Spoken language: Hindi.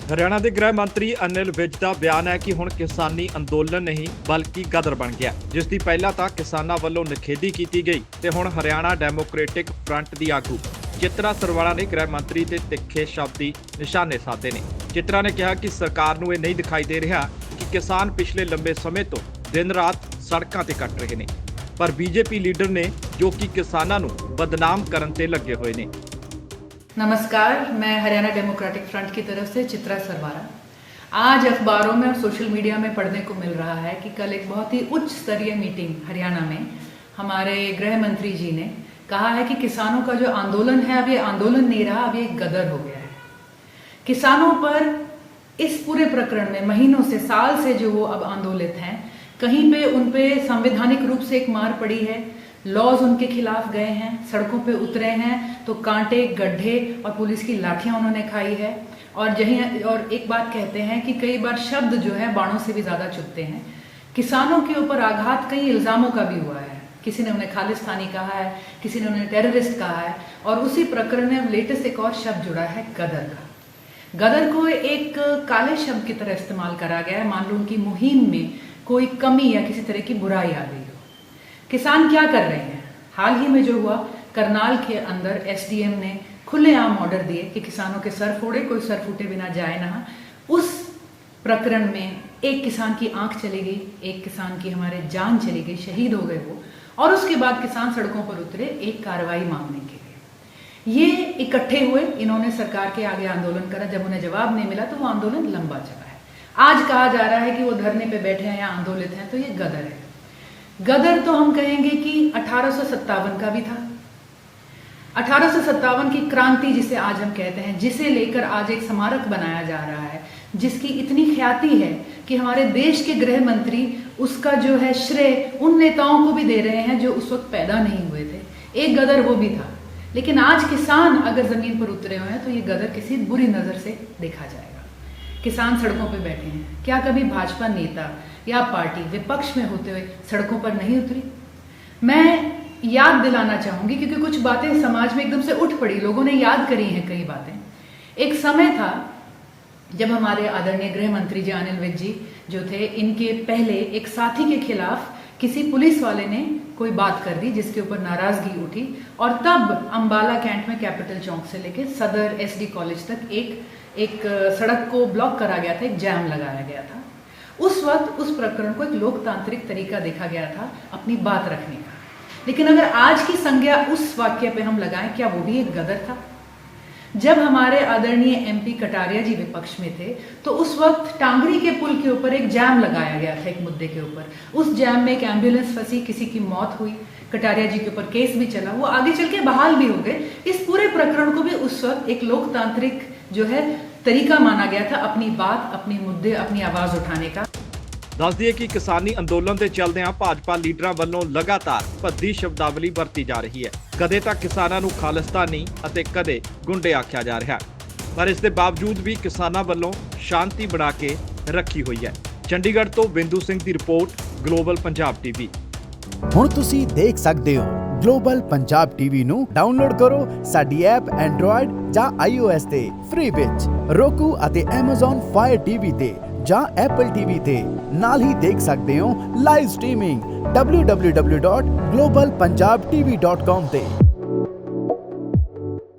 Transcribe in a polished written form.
हरियाणा के गृह मंत्री अनिल विज का बयान है कि हुण किसानी अंदोलन नहीं बल्कि गदर बन गया, जिसकी पहला तो किसानों वालों निखेधी की गई ते हुण हरियाणा डेमोक्रेटिक फ्रंट की आगू चित्रा सरवाला ने गृह मंत्री के तिखे शब्दी निशाने साधे ने। चित्रा ने कहा कि सरकार नूं यह नहीं दिखाई दे रहा कि किसान पिछले लंबे समय तो दिन रात सड़कों ते कट रहे हैं, पर बीजेपी लीडर ने जो कि किसानों नूं बदनाम करन ते लगे हुए ने। नमस्कार, मैं हरियाणा डेमोक्रेटिक फ्रंट की तरफ से चित्रा सरवारा। आज अखबारों में और सोशल मीडिया में पढ़ने को मिल रहा है कि कल एक बहुत ही उच्च स्तरीय मीटिंग हरियाणा में हमारे गृह मंत्री जी ने कहा है कि किसानों का जो आंदोलन है अब ये आंदोलन नहीं रहा, अब ये गदर हो गया है। किसानों पर इस पूरे प्रकरण में महीनों से, साल से जो वो अब आंदोलित हैं, कहीं पे उन पे संवैधानिक रूप से एक मार पड़ी है, लॉज उनके खिलाफ गए हैं, सड़कों पे उतरे हैं तो कांटे, गड्ढे और पुलिस की लाठियां उन्होंने खाई है। और एक बात कहते हैं कि कई बार शब्द जो है बाणों से भी ज्यादा चुभते हैं। किसानों के ऊपर आघात कई इल्जामों का भी हुआ है, किसी ने उन्हें खालिस्तानी कहा है, किसी ने उन्हें टेररिस्ट कहा है, और उसी प्रकरण में लेटेस्ट एक और शब्द जुड़ा है, गदर का। गदर को एक काले शब्द की तरह इस्तेमाल करा गया है, मान लो उनकी मुहिम में कोई कमी या किसी तरह की बुराई आ गई हो। किसान क्या कर रहे हैं? हाल ही में जो हुआ, करनाल के अंदर एसडीएम ने खुलेआम ऑर्डर दिए कि किसानों के सर फोड़े, कोई सर फूटे बिना जाए ना। उस प्रकरण में एक किसान की आंख चली गई, एक किसान की हमारे जान चली गई, शहीद हो गए वो, और उसके बाद किसान सड़कों पर उतरे एक कार्रवाई मांगने के लिए। ये इकट्ठे हुए, इन्होंने सरकार के आगे आंदोलन करा। जब उन्हें जवाब नहीं मिला तो वो आंदोलन लंबा चला है। आज कहा जा रहा है कि वो धरने पे बैठे हैं या आंदोलित हैं, तो ये गदर है। गदर तो हम कहेंगे कि 1857 का भी था। 1857 की क्रांति जिसे आज हम कहते हैं, जिसे लेकर आज एक स्मारक बनाया जा रहा है, जिसकी इतनी ख्याति है कि हमारे देश के गृह मंत्री उसका जो है श्रेय उन नेताओं को भी दे रहे हैं जो उस वक्त पैदा नहीं हुए थे। एक गदर वो भी था। लेकिन आज किसान अगर जमीन पर उतरे हुए हैं तो ये गदर किसी बुरी नजर से देखा जाएगा। किसान सड़कों पर बैठे हैं, क्या कभी भाजपा नेता या पार्टी विपक्ष में होते हुए सड़कों पर नहीं उतरी? मैं याद दिलाना चाहूंगी क्योंकि कुछ बातें समाज में एकदम से उठ पड़ी, लोगों ने याद करी हैं कई बातें। एक समय था जब हमारे आदरणीय गृह मंत्री जी अनिल विज जी जो थे, इनके पहले एक साथी के खिलाफ किसी पुलिस वाले ने कोई बात कर दी जिसके ऊपर नाराजगी उठी, और तब अंबाला कैंट में कैपिटल चौक से लेकर सदर एसडी कॉलेज तक एक सड़क को ब्लॉक करा गया था, एक जैम लगाया गया था। उस वक्त उस प्रकरण को एक लोकतांत्रिक तरीका देखा गया था अपनी बात रखने का। लेकिन अगर आज की संज्ञा उस वाक्य पे हम लगाएं, क्या वो भी एक गदर था? जब हमारे आदरणीय एमपी कटारिया जी विपक्ष में थे तो उस वक्त टांगरी के पुल के ऊपर एक जैम लगाया गया था, एक मुद्दे के ऊपर। उस जैम में एक एम्बुलेंस फंसी, किसी की मौत हुई, कटारिया जी के ऊपर केस भी चला, वो आगे चल के बहाल भी हो गए। इस पूरे प्रकरण को भी उस वक्त एक लोकतांत्रिक जो है तरीका माना गया था अपनी बात, अपने मुद्दे, अपनी आवाज उठाने का। दस दिए कि किसानी अंदोलन के चलदे भाजपा लीडर वालों लगातार भद्दी शब्दावली वरती जा रही है। कदे तक किसानों नूं खालिस्तानी अते कदे गुंडे आख्या जा रहा, पर इसके बावजूद भी किसानों वालों शांति बना के रखी हुई है। चंडीगढ़ तो बिंदु सिंह की रिपोर्ट, ग्लोबल पंजाब टीवी। ਹੁਣ ਤੁਸੀਂ ਦੇਖ ਸਕਦੇ ਹੋ ਗਲੋਬਲ ਪੰਜਾਬ ਟੀਵੀ ਨੂੰ ਡਾਊਨਲੋਡ ਕਰੋ ਸਾਡੀ ਐਪ ਐਂਡਰੋਇਡ ਜਾਂ iOS ਤੇ ਫ੍ਰੀ ਵਿੱਚ, roku ਅਤੇ Amazon Fire TV ਤੇ ਜਾਂ Apple TV ਤੇ। ਨਾਲ ਹੀ ਦੇਖ ਸਕਦੇ ਹੋ ਲਾਈਵ ਸਟ੍ਰੀਮਿੰਗ www.globalpunjabtv.com ਤੇ।